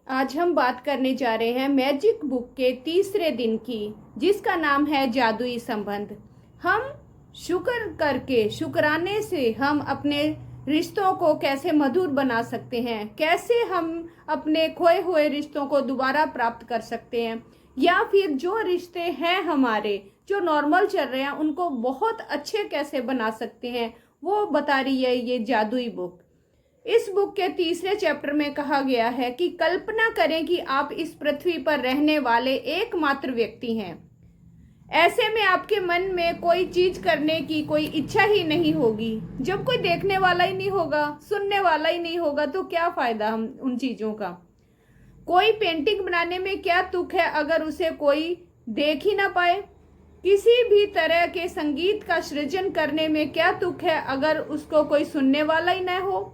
आज हम बात करने जा रहे हैं मैजिक बुक के तीसरे दिन की, जिसका नाम है जादुई संबंध। हम शुक्र करके, शुक्राने से हम अपने रिश्तों को कैसे मधुर बना सकते हैं, कैसे हम अपने खोए हुए रिश्तों को दोबारा प्राप्त कर सकते हैं, या फिर जो रिश्ते हैं हमारे जो नॉर्मल चल रहे हैं उनको बहुत अच्छे कैसे बना सकते हैं, वो बता रही है ये जादुई बुक। इस बुक के तीसरे चैप्टर में कहा गया है कि कल्पना करें कि आप इस पृथ्वी पर रहने वाले एकमात्र व्यक्ति हैं। ऐसे में आपके मन में कोई चीज करने की कोई इच्छा ही नहीं होगी। जब कोई देखने वाला ही नहीं होगा, सुनने वाला ही नहीं होगा, तो क्या फायदा हम उन चीजों का। कोई पेंटिंग बनाने में क्या तुक है अगर उसे कोई देख ही ना पाए। किसी भी तरह के संगीत का सृजन करने में क्या तुक है अगर उसको कोई सुनने वाला ही न हो।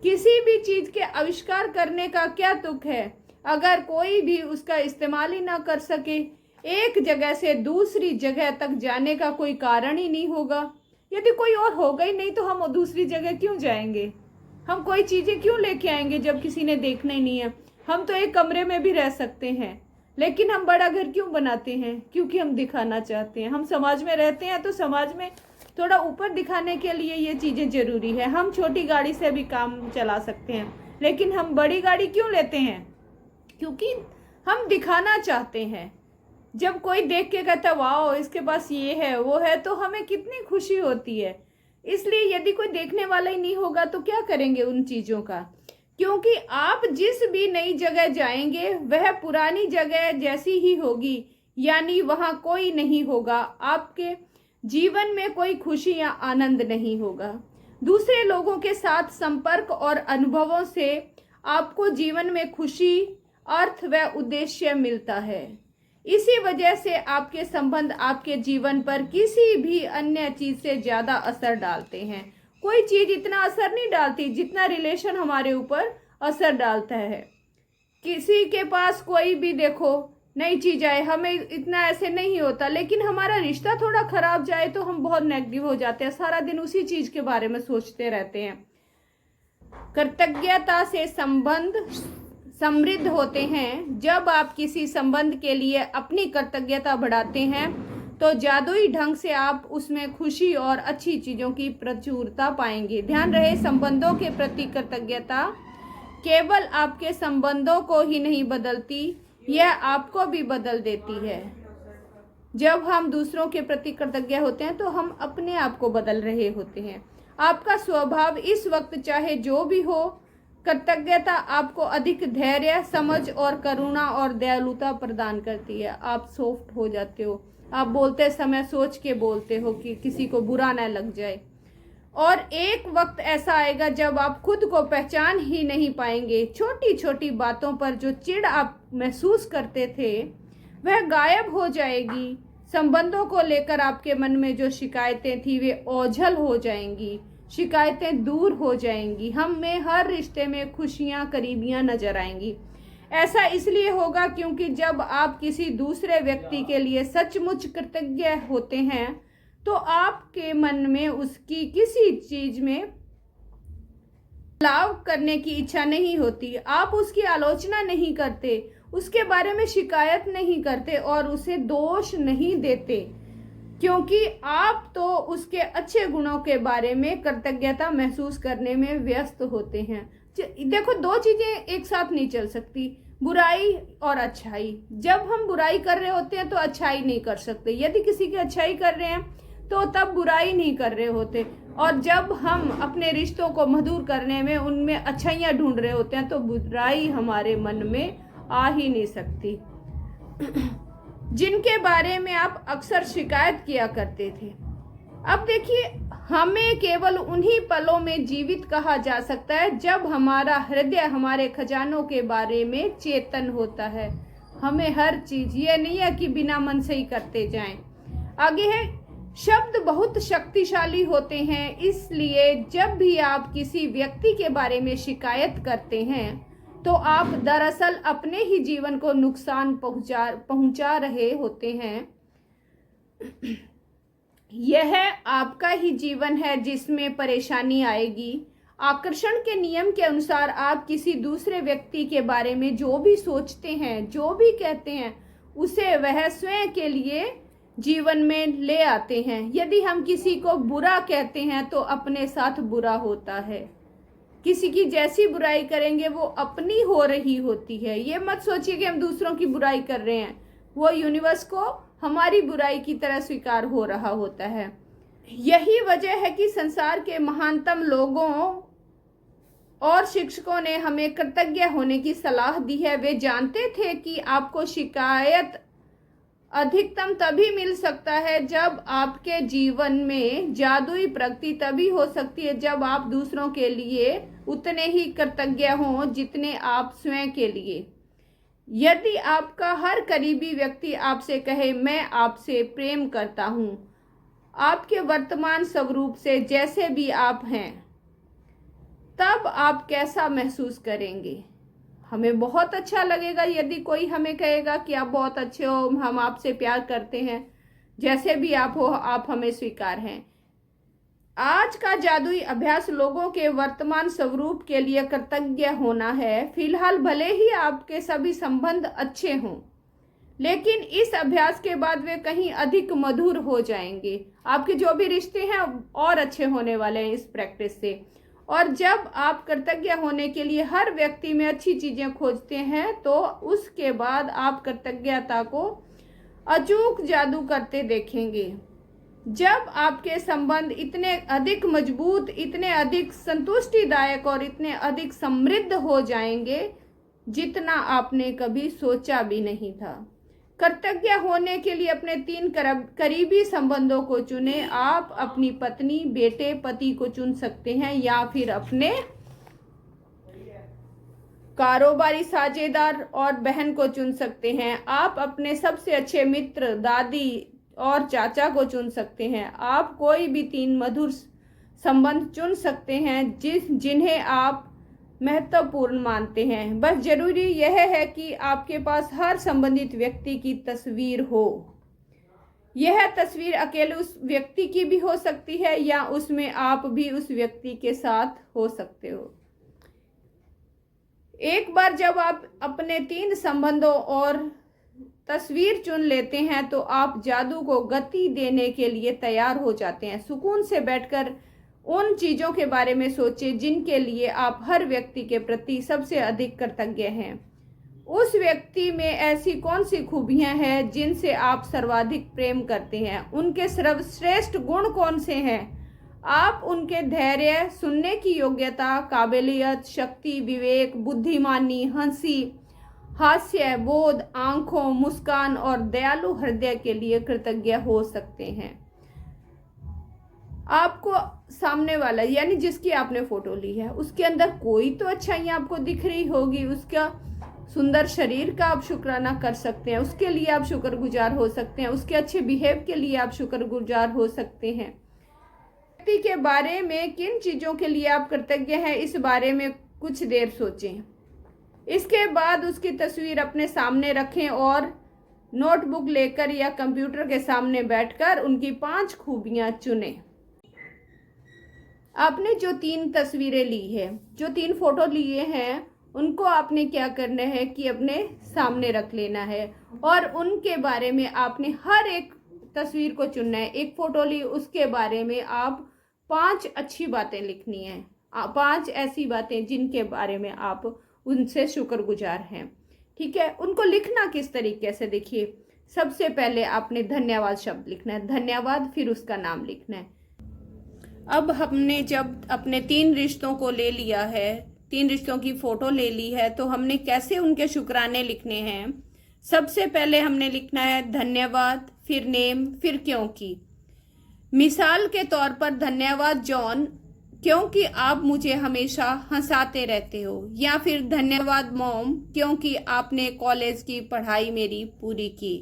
किसी भी चीज के आविष्कार करने का क्या तुक है अगर कोई भी उसका इस्तेमाल ही ना कर सके। एक जगह से दूसरी जगह तक जाने का कोई कारण ही नहीं होगा। यदि कोई और होगा ही नहीं तो हम दूसरी जगह क्यों जाएंगे, हम कोई चीजें क्यों लेके आएंगे जब किसी ने देखना ही नहीं है। हम तो एक कमरे में भी रह सकते हैं, लेकिन हम बड़ा घर क्यों बनाते हैं? क्योंकि हम दिखाना चाहते हैं। हम समाज में रहते हैं तो समाज में थोड़ा ऊपर दिखाने के लिए ये चीजें जरूरी है। हम छोटी गाड़ी से भी काम चला सकते हैं, लेकिन हम बड़ी गाड़ी क्यों लेते हैं? क्योंकि हम दिखाना चाहते हैं। जब कोई देख के कहता है वाह इसके पास ये है वो है, तो हमें कितनी खुशी होती है। इसलिए यदि कोई देखने वाला ही नहीं होगा तो क्या करेंगे उन चीजों का। क्योंकि आप जिस भी नई जगह जाएंगे वह पुरानी जगह जैसी ही होगी, यानी वहां कोई नहीं होगा। आपके जीवन में कोई खुशी या आनंद नहीं होगा। दूसरे लोगों के साथ संपर्क और अनुभवों से आपको जीवन में खुशी, अर्थ व उद्देश्य मिलता है। इसी वजह से आपके संबंध आपके जीवन पर किसी भी अन्य चीज से ज्यादा असर डालते हैं। कोई चीज इतना असर नहीं डालती जितना रिलेशन हमारे ऊपर असर डालता है। किसी के पास कोई भी देखो नई चीज आए, हमें इतना ऐसे नहीं होता, लेकिन हमारा रिश्ता थोड़ा खराब जाए तो हम बहुत नेगेटिव हो जाते हैं, सारा दिन उसी चीज के बारे में सोचते रहते हैं। कृतज्ञता से संबंध समृद्ध होते हैं। जब आप किसी संबंध के लिए अपनी कृतज्ञता बढ़ाते हैं तो जादुई ढंग से आप उसमें खुशी और अच्छी चीजों की प्रचुरता पाएंगे। ध्यान रहे, संबंधों के प्रति कृतज्ञता केवल आपके संबंधों को ही नहीं बदलती, यह आपको भी बदल देती है। जब हम दूसरों के प्रति कृतज्ञ होते हैं तो हम अपने आप को बदल रहे होते हैं। आपका स्वभाव इस वक्त चाहे जो भी हो, कृतज्ञता आपको अधिक धैर्य, समझ और करुणा और दयालुता प्रदान करती है। आप सॉफ्ट हो जाते हो। आप बोलते समय सोच के बोलते हो कि किसी को बुरा ना लग जाए। और एक वक्त ऐसा आएगा जब आप खुद को पहचान ही नहीं पाएंगे। छोटी छोटी बातों पर जो चिढ़ आप महसूस करते थे वह गायब हो जाएगी। संबंधों को लेकर आपके मन में जो शिकायतें थी वे ओझल हो जाएंगी, शिकायतें दूर हो जाएंगी। हम में हर रिश्ते में खुशियां, करीबियां नजर आएंगी। ऐसा इसलिए होगा क्योंकि जब आप किसी दूसरे व्यक्ति के लिए सचमुच कृतज्ञ होते हैं तो आपके मन में उसकी किसी चीज में बदलाव करने की इच्छा नहीं होती। आप उसकी आलोचना नहीं करते, उसके बारे में शिकायत नहीं करते और उसे दोष नहीं देते, क्योंकि आप तो उसके अच्छे गुणों के बारे में कृतज्ञता महसूस करने में व्यस्त होते हैं। देखो, दो चीजें एक साथ नहीं चल सकती, बुराई और अच्छाई। जब हम बुराई कर रहे होते हैं तो अच्छाई नहीं कर सकते। यदि किसी की अच्छाई कर रहे हैं तो तब बुराई नहीं कर रहे होते। और जब हम अपने रिश्तों को मधुर करने में उनमें अच्छाइयाँ ढूंढ रहे होते हैं तो बुराई हमारे मन में आ ही नहीं सकती। जिनके बारे में आप अक्सर शिकायत किया करते थे, अब देखिए, हमें केवल उन्हीं पलों में जीवित कहा जा सकता है जब हमारा हृदय हमारे खजानों के बारे में चेतन होता है। हमें हर चीज, ये नहीं है कि बिना मन से ही करते जाएं। आगे है, शब्द बहुत शक्तिशाली होते हैं, इसलिए जब भी आप किसी व्यक्ति के बारे में शिकायत करते हैं तो आप दरअसल अपने ही जीवन को नुकसान पहुंचा रहे होते हैं। यह आपका ही जीवन है जिसमें परेशानी आएगी। आकर्षण के नियम के अनुसार आप किसी दूसरे व्यक्ति के बारे में जो भी सोचते हैं, जो भी कहते हैं, उसे वह स्वयं के लिए जीवन में ले आते हैं। यदि हम किसी को बुरा कहते हैं तो अपने साथ बुरा होता है। किसी की जैसी बुराई करेंगे वो अपनी हो रही होती है। ये मत सोचिए कि हम दूसरों की बुराई कर रहे हैं, वो यूनिवर्स को हमारी बुराई की तरह स्वीकार हो रहा होता है। यही वजह है कि संसार के महानतम लोगों और शिक्षकों ने हमें कृतज्ञ होने की सलाह दी है। वे जानते थे कि आपको शिकायत अधिकतम तभी मिल सकता है जब आपके जीवन में जादुई प्रगति तभी हो सकती है जब आप दूसरों के लिए उतने ही कृतज्ञ हों जितने आप स्वयं के लिए। यदि आपका हर करीबी व्यक्ति आपसे कहे मैं आपसे प्रेम करता हूँ, आपके वर्तमान स्वरूप से जैसे भी आप हैं, तब आप कैसा महसूस करेंगे? हमें बहुत अच्छा लगेगा यदि कोई हमें कहेगा कि आप बहुत अच्छे हो, हम आपसे प्यार करते हैं, जैसे भी आप हो आप हमें स्वीकार हैं। आज का जादुई अभ्यास लोगों के वर्तमान स्वरूप के लिए कृतज्ञ होना है। फिलहाल भले ही आपके सभी संबंध अच्छे हों, लेकिन इस अभ्यास के बाद वे कहीं अधिक मधुर हो जाएंगे। आपके जो भी रिश्ते हैं और अच्छे होने वाले हैं इस प्रैक्टिस से। और जब आप कृतज्ञ होने के लिए हर व्यक्ति में अच्छी चीजें खोजते हैं तो उसके बाद आप कृतज्ञता को अचूक जादू करते देखेंगे। जब आपके संबंध इतने अधिक मजबूत, इतने अधिक संतुष्टिदायक और इतने अधिक समृद्ध हो जाएंगे जितना आपने कभी सोचा भी नहीं था। कृतज्ञ होने के लिए अपने 3 करीबी संबंधों को चुने। आप अपनी पत्नी, बेटे, पति को चुन सकते हैं या फिर अपने कारोबारी साझेदार और बहन को चुन सकते हैं। आप अपने सबसे अच्छे मित्र, दादी और चाचा को चुन सकते हैं। आप कोई भी 3 मधुर संबंध चुन सकते हैं जिन्हें आप महत्वपूर्ण मानते हैं। बस जरूरी यह है कि आपके पास हर संबंधित व्यक्ति की तस्वीर हो। यह तस्वीर अकेले उस व्यक्ति की भी हो सकती है या उसमें आप भी उस व्यक्ति के साथ हो सकते हो। एक बार जब आप अपने 3 संबंधों और तस्वीर चुन लेते हैं तो आप जादू को गति देने के लिए तैयार हो जाते हैं। सुकून से बैठकर उन चीजों के बारे में सोचें जिनके लिए आप हर व्यक्ति के प्रति सबसे अधिक कृतज्ञ हैं। उस व्यक्ति में ऐसी कौन सी खूबियां हैं जिनसे आप सर्वाधिक प्रेम करते हैं? उनके सर्वश्रेष्ठ गुण कौन से हैं? आप उनके धैर्य, सुनने की योग्यता, काबिलियत, शक्ति, विवेक, बुद्धिमानी, हंसी, हास्य, बोध, आंखों, मुस्कान और दयालु हृदय के लिए कृतज्ञ हो सकते हैं। आपको सामने वाला यानी जिसकी आपने फोटो ली है उसके अंदर कोई तो अच्छाइयाँ आपको दिख रही होगी। उसका सुंदर शरीर का आप शुक्राना कर सकते हैं, उसके लिए आप शुक्रगुजार हो सकते हैं। उसके अच्छे बिहेव के लिए आप शुक्रगुजार हो सकते हैं। व्यक्ति के बारे में किन चीज़ों के लिए आप कृतज्ञ हैं, इस बारे में कुछ देर सोचें। इसके बाद उसकी तस्वीर अपने सामने रखें और नोटबुक लेकर या कंप्यूटर के सामने बैठकर उनकी 5 खूबियाँ चुनें। आपने जो 3 तस्वीरें ली है, जो 3 फोटो लिए हैं, उनको आपने क्या करना है कि अपने सामने रख लेना है और उनके बारे में आपने हर एक तस्वीर को चुनना है। एक फोटो ली, उसके बारे में आप 5 अच्छी बातें लिखनी है, 5 ऐसी बातें जिनके बारे में आप उनसे शुक्रगुजार हैं। ठीक है, उनको लिखना किस तरीके से, देखिए सबसे पहले आपने धन्यवाद शब्द लिखना है, धन्यवाद, फिर उसका नाम लिखना है। अब हमने जब अपने 3 रिश्तों को ले लिया है, 3 रिश्तों की फोटो ले ली है, तो हमने कैसे उनके शुक्राने लिखने हैं। सबसे पहले हमने लिखना है धन्यवाद, फिर नेम, फिर क्योंकि। मिसाल के तौर पर धन्यवाद जॉन, क्योंकि आप मुझे हमेशा हंसाते रहते हो। या फिर धन्यवाद मॉम, क्योंकि आपने कॉलेज की पढ़ाई मेरी पूरी की।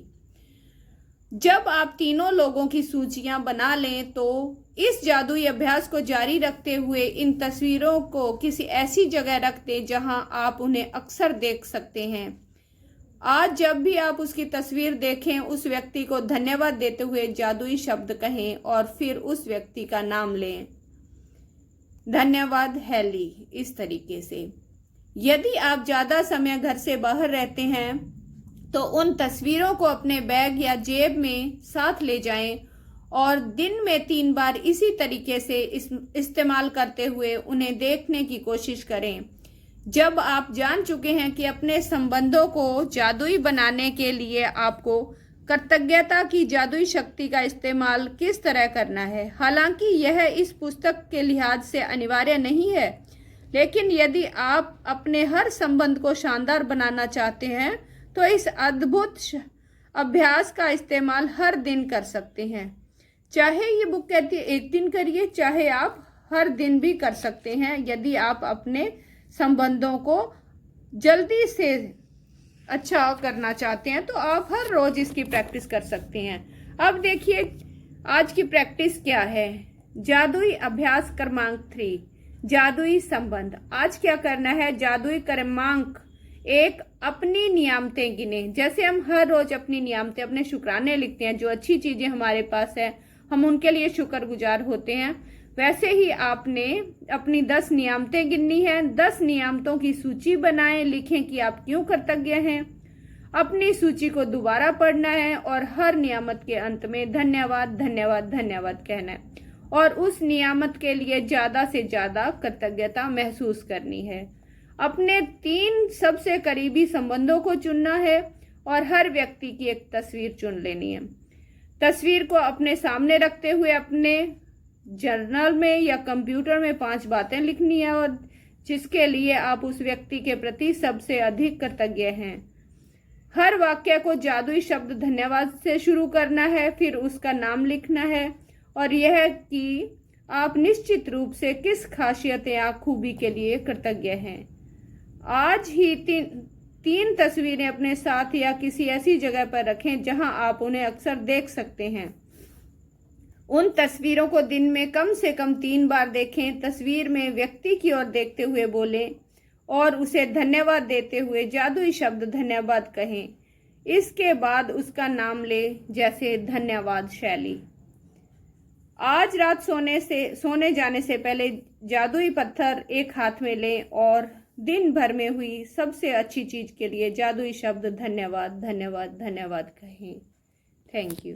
जब आप तीनों लोगों की सूचियां बना लें तो इस जादुई अभ्यास को जारी रखते हुए इन तस्वीरों को किसी ऐसी जगह रख दें जहां आप उन्हें अक्सर देख सकते हैं। आज जब भी आप उसकी तस्वीर देखें, उस व्यक्ति को धन्यवाद देते हुए जादुई शब्द कहें और फिर उस व्यक्ति का नाम लें। धन्यवाद हैली। इस तरीके से यदि आप ज़्यादा समय घर से बाहर रहते हैं तो उन तस्वीरों को अपने बैग या जेब में साथ ले जाएं और दिन में 3 बार इसी तरीके से इस्तेमाल करते हुए उन्हें देखने की कोशिश करें। जब आप जान चुके हैं कि अपने संबंधों को जादुई बनाने के लिए आपको कृतज्ञता की जादुई शक्ति का इस्तेमाल किस तरह करना है, हालांकि यह इस पुस्तक के लिहाज से अनिवार्य नहीं है, लेकिन यदि आप अपने हर संबंध को शानदार बनाना चाहते हैं तो इस अद्भुत अभ्यास का इस्तेमाल हर दिन कर सकते हैं। चाहे ये बुक कहती है 1 दिन करिए, चाहे आप हर दिन भी कर सकते हैं। यदि आप अपने संबंधों को जल्दी से अच्छा करना चाहते हैं तो आप हर रोज इसकी प्रैक्टिस कर सकते हैं। अब देखिए आज की प्रैक्टिस क्या है। जादुई अभ्यास क्रमांक 3, जादुई संबंध। आज क्या करना है, जादुई क्रमांक 1, अपनी नियामतें गिने। जैसे हम हर रोज अपनी नियामतें, अपने शुक्राने लिखते हैं, जो अच्छी चीजें हमारे पास है हम उनके लिए शुक्रगुजार होते हैं, वैसे ही आपने अपनी 10 नियामतें गिननी है। 10 नियामतों की सूची बनाएं, लिखें कि आप क्यों कृतज्ञ हैं। अपनी सूची को दोबारा पढ़ना है और हर नियामत के अंत में धन्यवाद धन्यवाद धन्यवाद कहना है और उस नियामत के लिए ज्यादा से ज्यादा कृतज्ञता महसूस करनी है। अपने 3 सबसे करीबी संबंधों को चुनना है और हर व्यक्ति की एक तस्वीर चुन लेनी है। तस्वीर को अपने सामने रखते हुए अपने जर्नल में या कंप्यूटर में 5 बातें लिखनी है और जिसके लिए आप उस व्यक्ति के प्रति सबसे अधिक कृतज्ञ हैं। हर वाक्य को जादुई शब्द धन्यवाद से शुरू करना है, फिर उसका नाम लिखना है और यह कि आप निश्चित रूप से किस खासियत या खूबी के लिए कृतज्ञ हैं। आज ही 3 तस्वीरें अपने साथ या किसी ऐसी जगह पर रखें जहां आप उन्हें अक्सर देख सकते हैं। उन तस्वीरों को दिन में कम से कम 3 बार देखें। तस्वीर में व्यक्ति की ओर देखते हुए बोलें और उसे धन्यवाद देते हुए जादुई शब्द धन्यवाद कहें। इसके बाद उसका नाम लें, जैसे धन्यवाद शैली। आज रात सोने जाने से पहले जादुई पत्थर एक हाथ में लें और दिन भर में हुई सबसे अच्छी चीज के लिए जादुई शब्द धन्यवाद धन्यवाद धन्यवाद कहें। Thank you.